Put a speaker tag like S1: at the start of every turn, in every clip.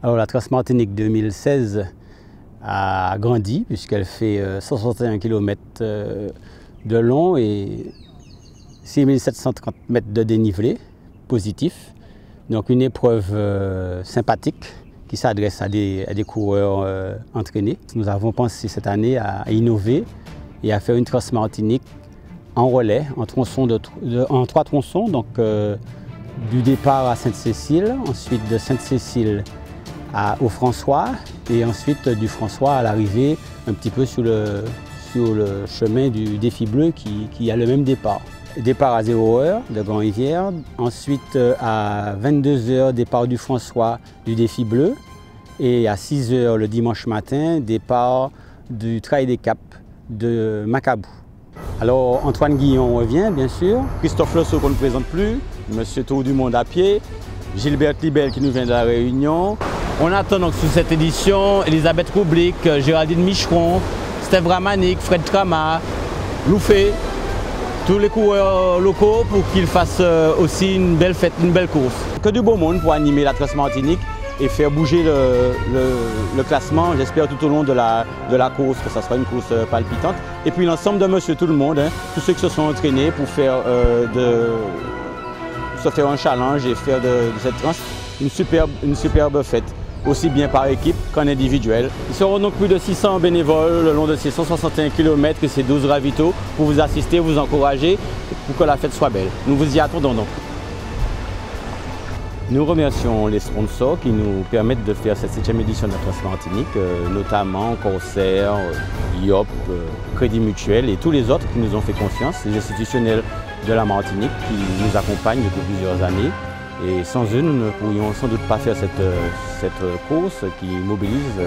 S1: Alors la Transmartinique 2016 a grandi puisqu'elle fait 161 km de long et 6730 mètres de dénivelé positif. Donc une épreuve sympathique qui s'adresse à des coureurs entraînés. Nous avons pensé cette année à innover et à faire une Transmartinique en relais, en 3 tronçons, donc du départ à Sainte-Cécile, ensuite de Sainte-Cécile au François et ensuite du François à l'arrivée un petit peu sur le chemin du Défi Bleu qui a le même départ. Départ à 0 h de Grand-Rivière, ensuite à 22 h départ du François du Défi Bleu et à 6 h le dimanche matin départ du Trail des Caps de Macabou. Alors Antoine Guillon revient bien sûr, Christophe Losseau qu'on ne présente plus, Monsieur Tour du Monde à pied, Gilbert Libel qui nous vient de la Réunion. On attend donc sur cette édition Elisabeth Roublic, Géraldine Micheron, Steve Ramanik, Fred Trama, Loufé, tous les coureurs locaux pour qu'ils fassent aussi une belle fête, une belle course. Que du beau monde pour animer la Transmartinique et faire bouger le classement, j'espère tout au long de la course, que ça sera une course palpitante. Et puis l'ensemble de Monsieur Tout le Monde, hein, tous ceux qui se sont entraînés pour faire se faire un challenge et faire de cette tranche une superbe fête, aussi bien par équipe qu'en individuel. Il seront donc plus de 600 bénévoles le long de ces 161 km et ces 12 ravitaux pour vous assister, vous encourager pour que la fête soit belle. Nous vous y attendons donc. Nous remercions les sponsors qui nous permettent de faire cette 7e édition de la Transmartinique, notamment Corsair, IOP, Crédit Mutuel et tous les autres qui nous ont fait confiance, les institutionnels de la Martinique qui nous accompagnent depuis plusieurs années. Et sans eux, nous ne pourrions sans doute pas faire cette course qui mobilise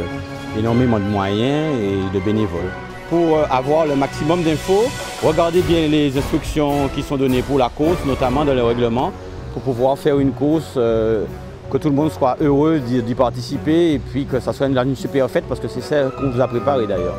S1: énormément de moyens et de bénévoles. Pour avoir le maximum d'infos, regardez bien les instructions qui sont données pour la course, notamment dans le règlement, pour pouvoir faire une course, que tout le monde soit heureux d'y participer et puis que ça soit une super fête parce que c'est ça qu'on vous a préparé d'ailleurs.